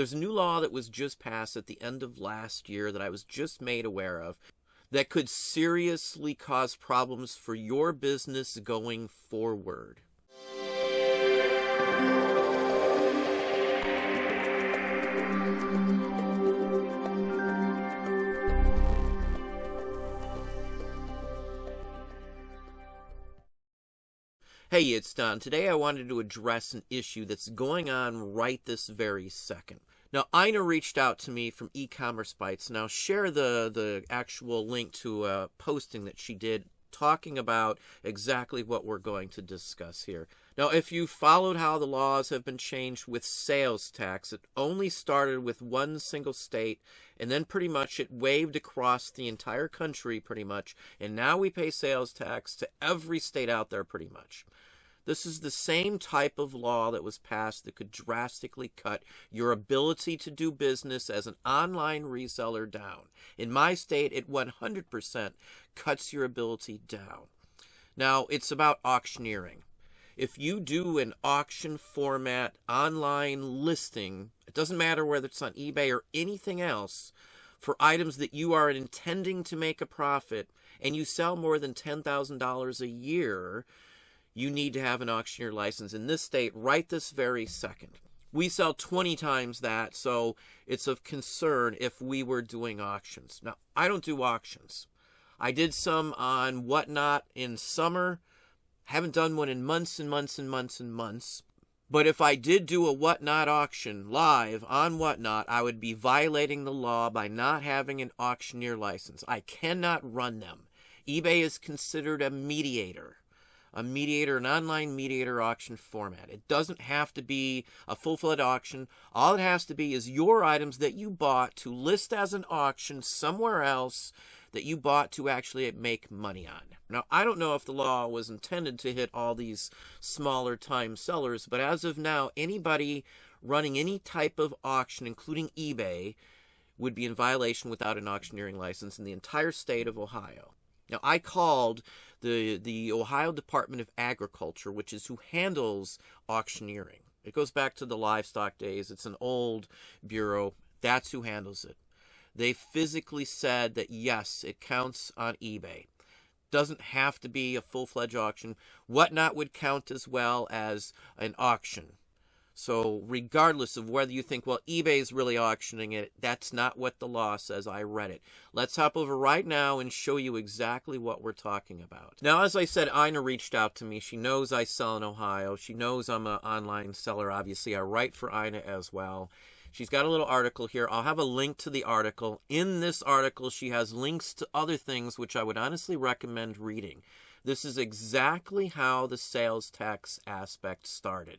There's a new law that was just passed at the end of last year that I was just made aware of that could seriously cause problems for your business going forward. Hey, it's Don. Today I wanted to address an issue that's going on right this very second. Now, Ina reached out to me from e-commerce bites, and I'll share the actual link to a posting that she did talking about exactly what we're going to discuss here. Now, if you followed how the laws have been changed with sales tax, it only started with one single state, and then pretty much it waved across the entire country pretty much, and now we pay sales tax to every state out there pretty much. This is the same type of law that was passed that could drastically cut your ability to do business as an online reseller down. In my state, it 100% cuts your ability down. Now, it's about auctioneering. If you do an auction format online listing, it doesn't matter whether it's on eBay or anything else, for items that you are intending to make a profit and you sell more than $10,000 a year, you need to have an auctioneer license in this state right this very second. We sell 20 times that, so it's of concern if we were doing auctions. Now, I don't do auctions. I did some on WhatNot in summer. Haven't done one in months and months and months and months. But if I did do a WhatNot auction live on WhatNot, I would be violating the law by not having an auctioneer license. I cannot run them. eBay is considered a mediator. An online mediator auction format. It doesn't have to be a full-fledged auction. All it has to be is your items that you bought to list as an auction somewhere else that you bought to actually make money on. Now, I don't know if the law was intended to hit all these smaller time sellers, but as of now, anybody running any type of auction, including eBay, would be in violation without an auctioneering license in the entire state of Ohio. Now, I called the Ohio Department of Agriculture, which is who handles auctioneering. It goes back to the livestock days. It's an old bureau. That's who handles it. They physically said that, yes, it counts on eBay. Doesn't have to be a full-fledged auction. WhatNot would count as well as an auction. So regardless of whether you think, well, eBay is really auctioning it, that's not what the law says. I read it. Let's hop over right now and show you exactly what we're talking about. Now, as I said, Ina reached out to me. She knows I sell in Ohio. She knows I'm an online seller. Obviously, I write for Ina as well. She's got a little article here. I'll have a link to the article. In this article, she has links to other things which I would honestly recommend reading. This is exactly how the sales tax aspect started.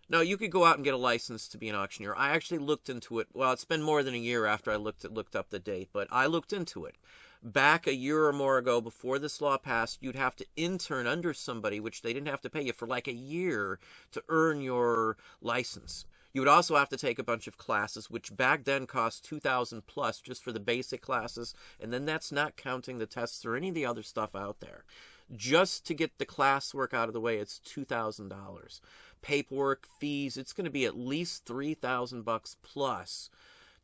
Now, you could go out and get a license to be an auctioneer. I actually looked into it. Well, it's been more than a year after I looked up the date, but I looked into it. Back a year or more ago, before this law passed, you'd have to intern under somebody, which they didn't have to pay you for like a year to earn your license. You would also have to take a bunch of classes, which back then cost $2,000 plus just for the basic classes, and then that's not counting the tests or any of the other stuff out there. Just to get the classwork out of the way, it's $2,000. Paperwork, fees, it's going to be at least $3,000 plus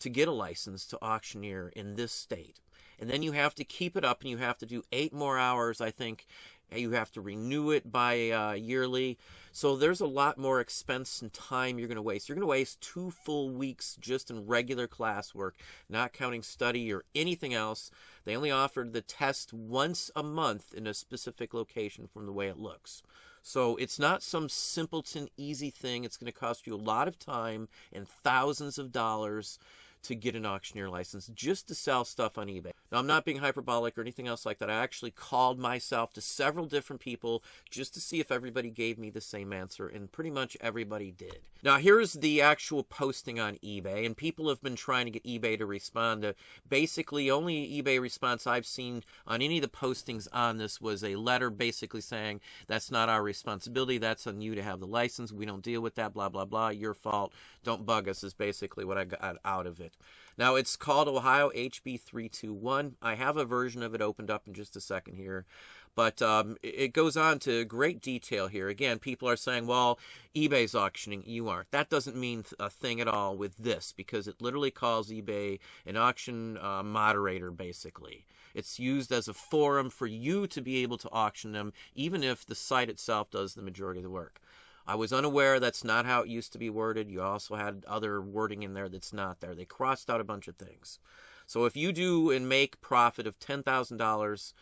to get a license to auctioneer in this state. And then you have to keep it up, and you have to do 8 more hours, I think. You have to renew it by yearly. So there's a lot more expense and time you're going to waste. You're going to waste 2 full weeks just in regular classwork, not counting study or anything else. They only offered the test once a month in a specific location from the way it looks. So it's not some simpleton easy thing. It's going to cost you a lot of time and thousands of dollars to get an auctioneer license just to sell stuff on eBay. Now, I'm not being hyperbolic or anything else like that. I actually called myself to several different people just to see if everybody gave me the same answer, and pretty much everybody did. Now, here's the actual posting on eBay, and people have been trying to get eBay to respond to basically only eBay response I've seen on any of the postings on this was a letter basically saying, that's not our responsibility, that's on you to have the license, we don't deal with that, blah, blah, blah, your fault, don't bug us, is basically what I got out of it. Now, it's called Ohio HB 321. I have a version of it opened up in just a second here. But it goes on to great detail here. Again, people are saying, well, eBay's auctioning, you aren't. That doesn't mean a thing at all with this, because it literally calls eBay an auction moderator, basically. It's used as a forum for you to be able to auction them, even if the site itself does the majority of the work. I was unaware that's not how it used to be worded. You also had other wording in there that's not there. They crossed out a bunch of things. So if you do and make profit of $10,000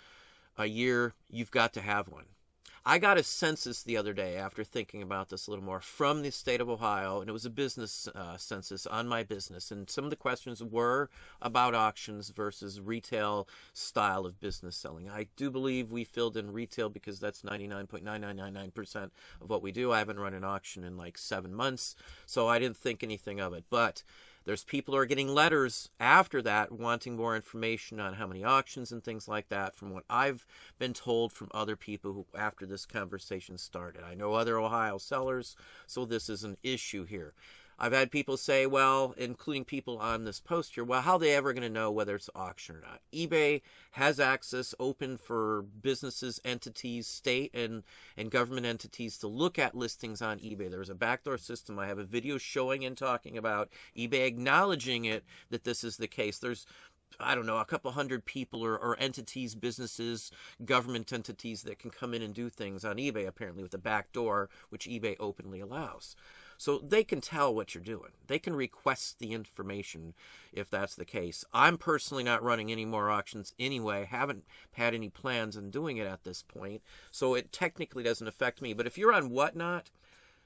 a year, you've got to have one. I got a census the other day after thinking about this a little more from the state of Ohio, and it was a business census on my business. And some of the questions were about auctions versus retail style of business selling. I do believe we filled in retail because that's 99.9999% of what we do. I haven't run an auction in like 7 months, so I didn't think anything of it. But there's people who are getting letters after that wanting more information on how many auctions and things like that, from what I've been told from other people who, after this conversation started. I know other Ohio sellers, so this is an issue here. I've had people say, well, including people on this post here, well, how are they ever going to know whether it's auction or not? eBay has access open for businesses, entities, state and government entities to look at listings on eBay. There's a backdoor system. I have a video showing and talking about eBay acknowledging it, that this is the case. There's, I don't know, a couple hundred people or entities, businesses, government entities that can come in and do things on eBay, apparently with a backdoor, which eBay openly allows. So they can tell what you're doing. They can request the information if that's the case. I'm personally not running any more auctions anyway. Haven't had any plans on doing it at this point. So it technically doesn't affect me. But if you're on WhatNot,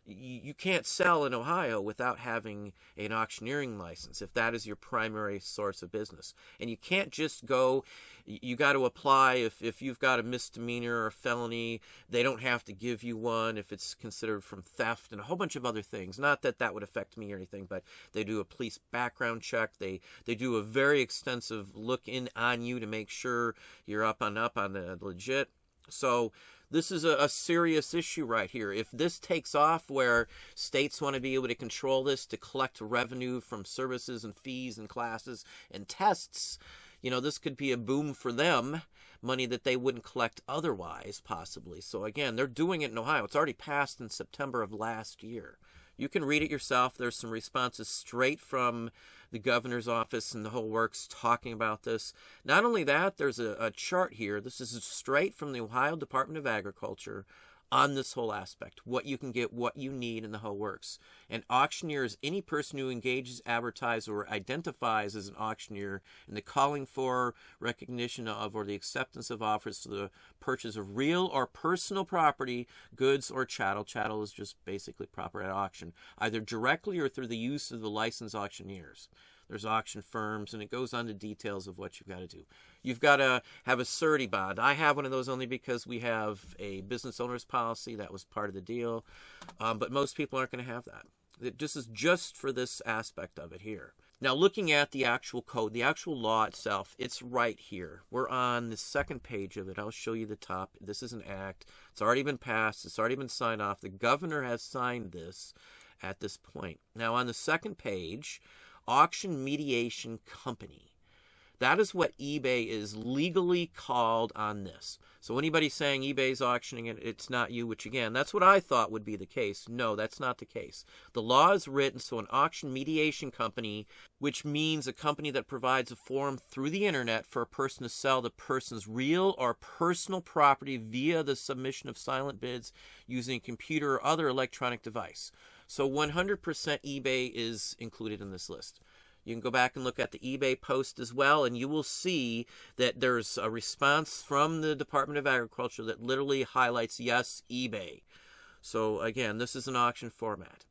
you can't sell in Ohio without having an auctioneering license, if that is your primary source of business. And you can't just go, you got to apply if you've got a misdemeanor or a felony. They don't have to give you one if it's considered from theft and a whole bunch of other things. Not that that would affect me or anything, but they do a police background check. They do a very extensive look in on you to make sure you're up on the legit. So this is a serious issue right here. If this takes off where states want to be able to control this to collect revenue from services and fees and classes and tests, you know, this could be a boom for them, money that they wouldn't collect otherwise, possibly. So again, they're doing it in Ohio. It's already passed in September of last year. You can read it yourself. There's some responses straight from the governor's office and the whole works talking about this. Not only that, there's a chart here. This is straight from the Ohio Department of Agriculture on this whole aspect, what you can get, what you need in the whole works. An auctioneer is any person who engages, advertises, or identifies as an auctioneer in the calling for, recognition of, or the acceptance of offers for the purchase of real or personal property, goods, or chattel. Chattel is just basically property at auction, either directly or through the use of the licensed auctioneers. There's auction firms, and it goes on to details of what you've got to do. You've got to have a surety bond. I have one of those only because we have a business owner's policy. That was part of the deal. But most people aren't going to have that. This is just for this aspect of it here. Now, looking at the actual code, the actual law itself, it's right here. We're on the second page of it. I'll show you the top. This is an act. It's already been passed. It's already been signed off. The governor has signed this at this point. Now, on the second page, Auction Mediation Company. That is what eBay is legally called on this. So anybody saying eBay's auctioning it, it's not you, which again, that's what I thought would be the case. No, that's not the case. The law is written so an auction mediation company, which means a company that provides a forum through the internet for a person to sell the person's real or personal property via the submission of silent bids using a computer or other electronic device. So 100% eBay is included in this list. You can go back and look at the eBay post as well, and you will see that there's a response from the Department of Agriculture that literally highlights, yes, eBay. So again, this is an auction format.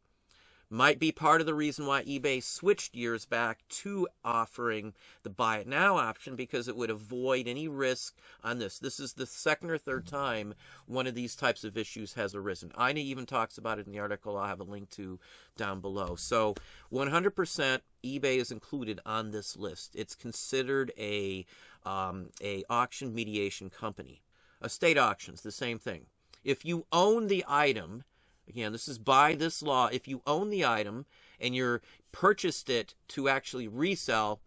Might be part of the reason why eBay switched years back to offering the buy it now option, because it would avoid any risk on this. This is the second or third time one of these types of issues has arisen. Ina even talks about it in the article I'll have a link to down below. So 100% eBay is included on this list. It's considered a auction mediation company. Estate auctions, the same thing. If you own the item, again, this is by this law, if you own the item and you're purchased it to actually resell,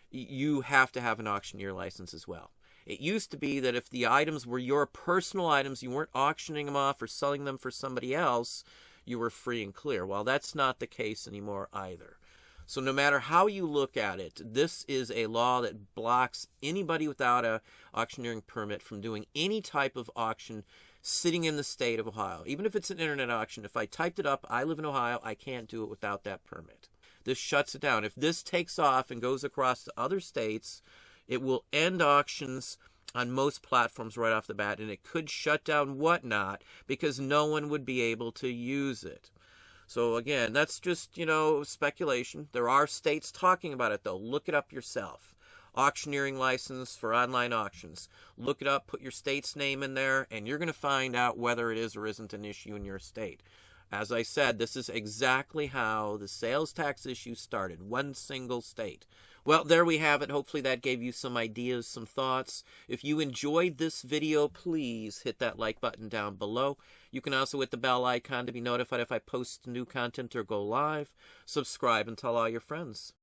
you have to have an auctioneer license as well. It used to be that if the items were your personal items, you weren't auctioning them off or selling them for somebody else, you were free and clear. Well, that's not the case anymore either. So no matter how you look at it, this is a law that blocks anybody without a auctioneering permit from doing any type of auction sitting in the state of Ohio. Even if it's an internet auction, if I typed it up, I live in Ohio, I can't do it without that permit. This shuts it down. If this takes off and goes across to other states, it will end auctions on most platforms right off the bat, and it could shut down WhatNot because no one would be able to use it. So again, that's just, speculation. There are states talking about it, though. Look it up yourself. Auctioneering license for online auctions. Look it up, put your state's name in there, and you're going to find out whether it is or isn't an issue in your state. As I said, this is exactly how the sales tax issue started. One single state. Well, there we have it. Hopefully that gave you some ideas, some thoughts. If you enjoyed this video, please hit that like button down below. You can also hit the bell icon to be notified if I post new content or go live. Subscribe and tell all your friends.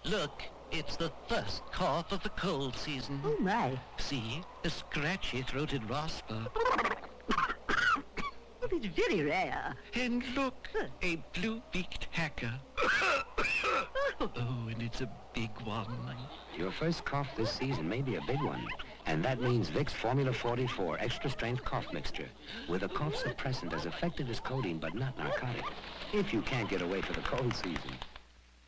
Look, it's the first cough of the cold season. Oh, my. See, a scratchy-throated rasper. Oh, it's very rare. And look, a blue-beaked hacker. Oh, and it's a big one. Your first cough this season may be a big one, and that means Vicks Formula 44 Extra Strength Cough Mixture with a cough suppressant as effective as codeine but not narcotic, if you can't get away for the cold season.